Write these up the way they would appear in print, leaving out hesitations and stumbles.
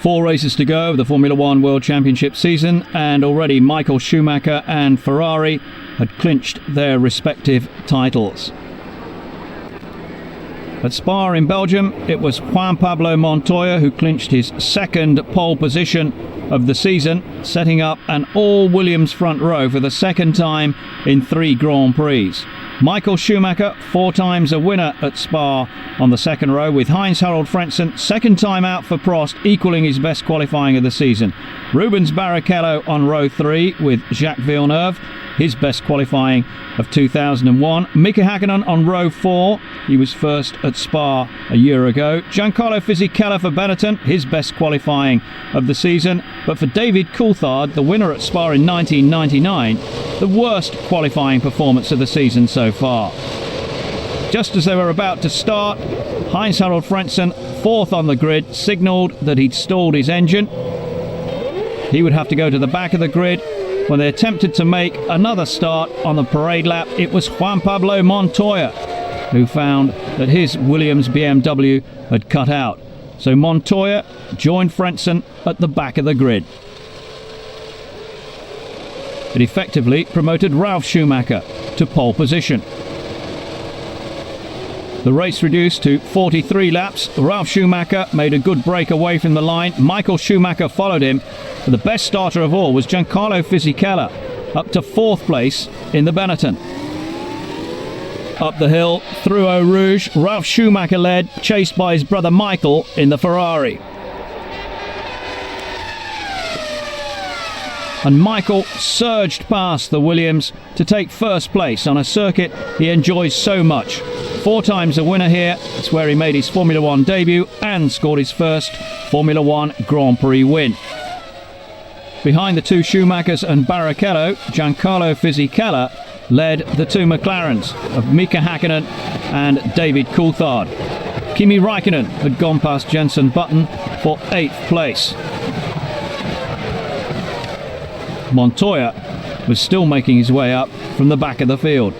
4 races to go of the Formula One World Championship season, and already Michael Schumacher and Ferrari had clinched their respective titles. At Spa in Belgium, it was Juan Pablo Montoya who clinched his second pole position of the season, setting up an all-Williams front row for the second time in 3 Grand Prix. Michael Schumacher, 4 times a winner at Spa on the second row, with Heinz-Harald Frentzen, second time out for Prost, equaling his best qualifying of the season. Rubens Barrichello on row 3 with Jacques Villeneuve, his best qualifying of 2001. Mika Hakkinen on row 4, he was first at Spa a year ago. Giancarlo Fisichella for Benetton, his best qualifying of the season. But for David Coulthard, the winner at Spa in 1999, the worst qualifying performance of the season so far. Just as they were about to start, Heinz-Harald Frentzen, 4th on the grid, signalled that he'd stalled his engine. He would have to go to the back of the grid. When they attempted to make another start on the parade lap, it was Juan Pablo Montoya who found that his Williams BMW had cut out. So Montoya joined Frentzen at the back of the grid. It effectively promoted Ralf Schumacher to pole position. The race reduced to 43 laps. Ralf Schumacher made a good break away from the line. Michael Schumacher followed him. But the best starter of all was Giancarlo Fisichella, up to 4th place in the Benetton. Up the hill, through Eau Rouge, Ralf Schumacher led, chased by his brother Michael in the Ferrari. And Michael surged past the Williams to take first place on a circuit he enjoys so much. 4 times a winner here. It's where he made his Formula One debut and scored his first Formula One Grand Prix win. Behind the 2 Schumachers and Barrichello, Giancarlo Fisichella led the 2 McLarens of Mika Hakkinen and David Coulthard. Kimi Räikkönen had gone past Jenson Button for 8th place. Montoya was still making his way up from the back of the field.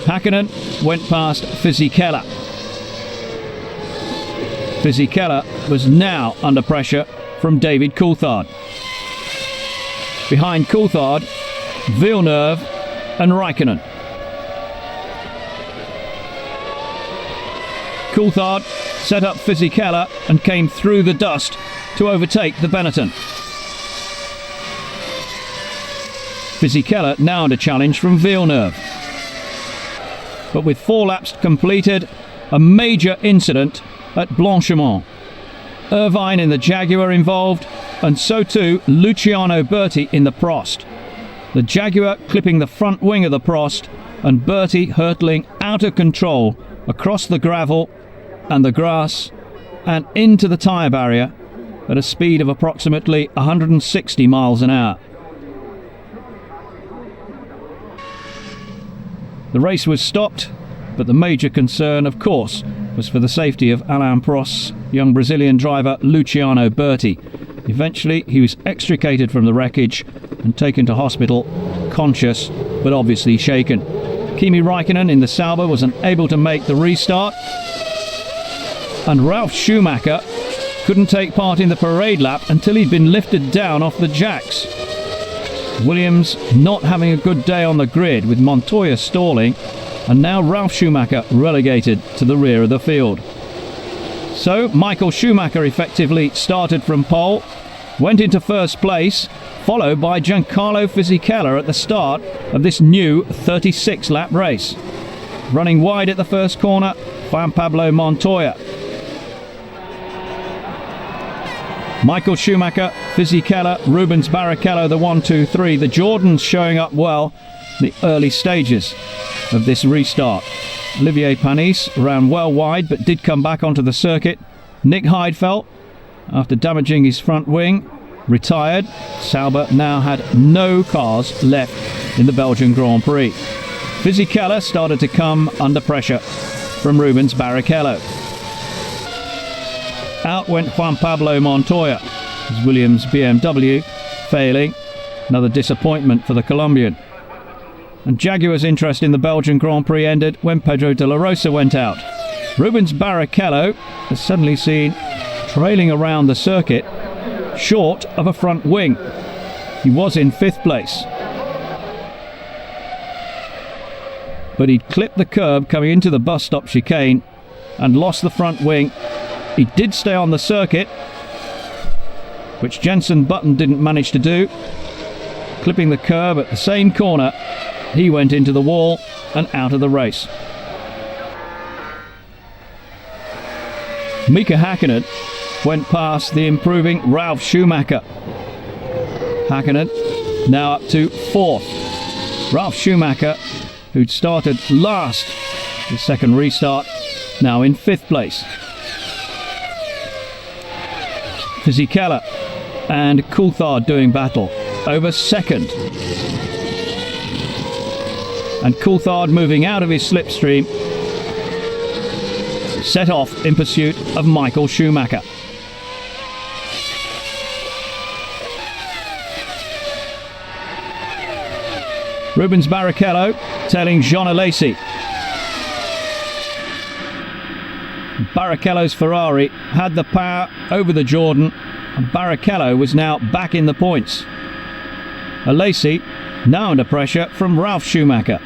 Hakkinen went past Fisichella. Fisichella was now under pressure from David Coulthard. Behind Coulthard, Villeneuve and Räikkönen. Coulthard set up Fisichella and came through the dust to overtake the Benetton. Fisichella now under challenge from Villeneuve. But with 4 laps completed, a major incident at Blanchimont. Irvine in the Jaguar involved, and so too Luciano Berti in the Prost. The Jaguar clipping the front wing of the Prost, and Berti hurtling out of control across the gravel and the grass and into the tyre barrier at a speed of approximately 160 miles an hour. The race was stopped, but the major concern, of course, was for the safety of Alain Prost's young Brazilian driver Luciano Berti. Eventually, he was extricated from the wreckage and taken to hospital, conscious but obviously shaken. Kimi Räikkönen in the Sauber was unable to make the restart, and Ralf Schumacher couldn't take part in the parade lap until he'd been lifted down off the jacks. Williams not having a good day on the grid, with Montoya stalling, and now Ralf Schumacher relegated to the rear of the field. So Michael Schumacher effectively started from pole, went into first place, followed by Giancarlo Fisichella at the start of this new 36-lap race. Running wide at the first corner, Juan Pablo Montoya. Michael Schumacher, Fisichella, Rubens Barrichello, the 1, 2, 3. The Jordans showing up well in the early stages of this restart. Olivier Panis ran well wide but did come back onto the circuit. Nick Heidfeld, after damaging his front wing, retired. Sauber now had no cars left in the Belgian Grand Prix. Fisichella started to come under pressure from Rubens Barrichello. Out went Juan Pablo Montoya, his Williams BMW failing. Another disappointment for the Colombian. And Jaguar's interest in the Belgian Grand Prix ended when Pedro de la Rosa went out. Rubens Barrichello is suddenly seen trailing around the circuit, short of a front wing. He was in 5th place, but he'd clipped the curb coming into the bus stop chicane and lost the front wing. He did stay on the circuit, which Jenson Button didn't manage to do. Clipping the curb at the same corner, he went into the wall and out of the race. Mika Häkkinen went past the improving Ralf Schumacher. Häkkinen now up to 4th. Ralf Schumacher, who'd started last his second restart, now in 5th place. Fisichella and Coulthard doing battle over 2nd. And Coulthard, moving out of his slipstream, set off in pursuit of Michael Schumacher. Rubens Barrichello tailing Jean Alesi. Barrichello's Ferrari had the power over the Jordan, and Barrichello was now back in the points. Alesi now under pressure from Ralf Schumacher.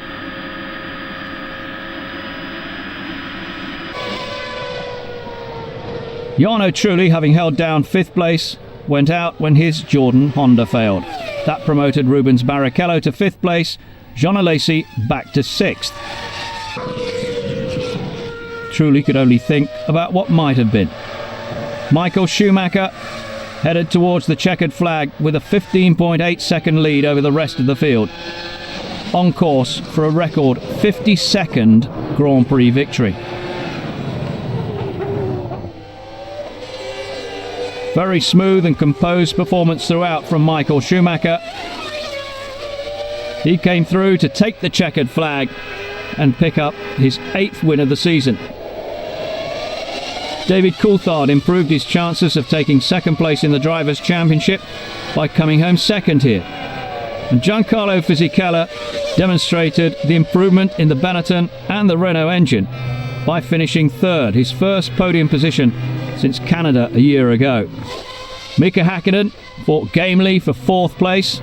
Jarno Trulli, having held down 5th place, went out when his Jordan Honda failed. That promoted Rubens Barrichello to 5th place, Jean Alesi back to 6th. Trulli could only think about what might have been. Michael Schumacher headed towards the checkered flag with a 15.8 second lead over the rest of the field, on course for a record 52nd Grand Prix victory. Very smooth and composed performance throughout from Michael Schumacher. He came through to take the checkered flag and pick up his 8th win of the season. David Coulthard improved his chances of taking 2nd place in the Drivers' Championship by coming home 2nd here. And Giancarlo Fisichella demonstrated the improvement in the Benetton and the Renault engine by finishing 3rd, his first podium position since Canada a year ago. Mika Häkkinen fought gamely for 4th place.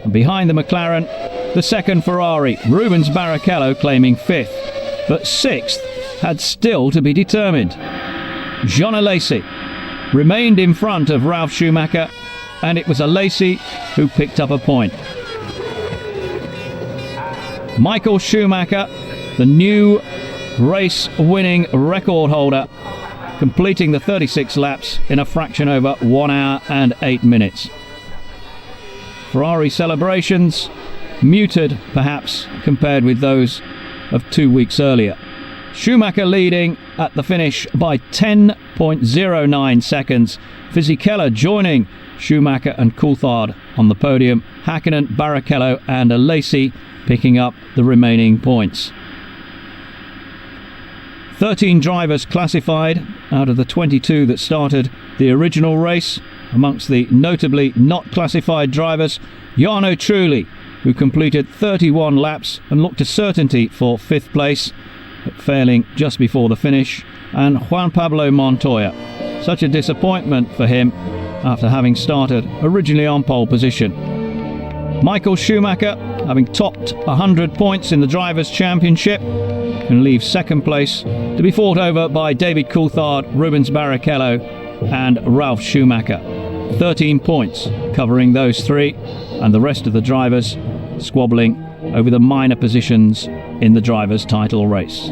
And behind the McLaren, the 2nd Ferrari, Rubens Barrichello claiming 5th, but 6th had still to be determined. Jean Alesi remained in front of Ralf Schumacher, and it was Alesi who picked up a point. Michael Schumacher, the new race-winning record holder, completing the 36 laps in a fraction over 1 hour and 8 minutes. Ferrari celebrations muted, perhaps, compared with those of 2 weeks earlier. Schumacher leading at the finish by 10.09 seconds. Fisichella joining Schumacher and Coulthard on the podium. Häkkinen, Barrichello and Alesi picking up the remaining points. 13 drivers classified out of the 22 that started the original race. Amongst the notably not classified drivers, Jarno Trulli, who completed 31 laps and looked a certainty for 5th place, but failing just before the finish, and Juan Pablo Montoya. Such a disappointment for him after having started originally on pole position. Michael Schumacher, having topped 100 points in the Drivers' Championship, can leave 2nd place to be fought over by David Coulthard, Rubens Barrichello and Ralf Schumacher. 13 points covering those three, and the rest of the drivers squabbling over the minor positions in the drivers' title race.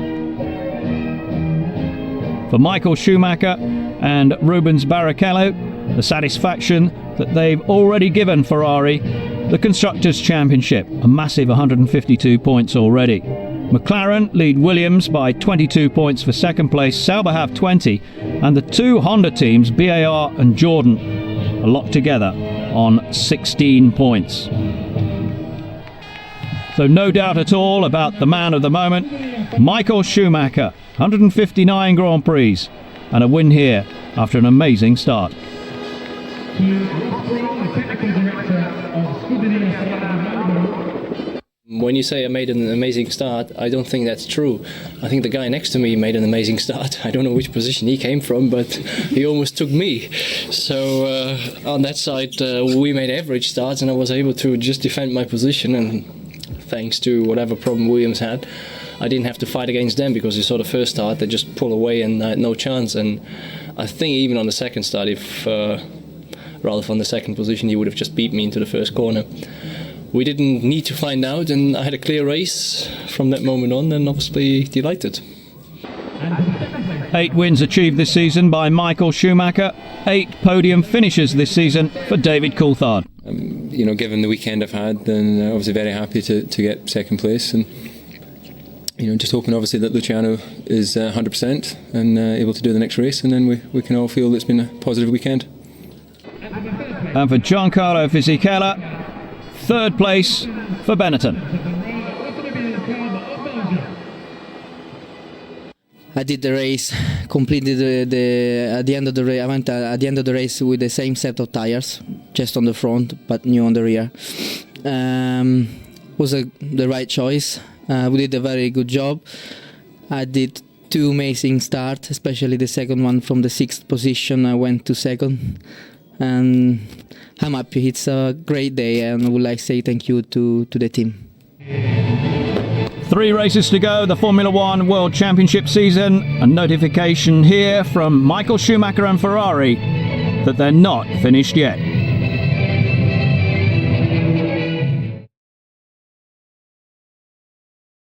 For Michael Schumacher and Rubens Barrichello, the satisfaction that they've already given Ferrari the Constructors' Championship, a massive 152 points already. McLaren lead Williams by 22 points for 2nd place, Sauber have 20, and the two Honda teams, BAR and Jordan, are locked together on 16 points. So no doubt at all about the man of the moment, Michael Schumacher, 159 Grand Prix, and a win here after an amazing start. When you say I made an amazing start, I don't think that's true. I think the guy next to me made an amazing start. I don't know which position he came from, but he almost took me. So on that side, we made average starts, and I was able to just defend my position. And thanks to whatever problem Williams had, I didn't have to fight against them, because you saw the first start, they just pull away and I had no chance. And I think even on the second start, if Ralph on the second position, he would have just beat me into the first corner. We didn't need to find out, and I had a clear race from that moment on, and obviously delighted. 8 wins achieved this season by Michael Schumacher, 8 podium finishes this season for David Coulthard. Given the weekend I've had, then obviously very happy to get second place, and just hoping obviously that Luciano is 100% and able to do the next race, and then we can all feel it's been a positive weekend. And for Giancarlo Fisichella, 3rd place for Benetton. I did the race, completed at the end of the race. I went at the end of the race with the same set of tires, just on the front, but new on the rear. Was the right choice. We did a very good job. I did 2 amazing starts, especially the second one from the 6th position. I went to 2nd. And I'm happy. It's a great day, and I would like to say thank you to the team. 3 races to go, the Formula One World Championship season. A notification here from Michael Schumacher and Ferrari that they're not finished yet.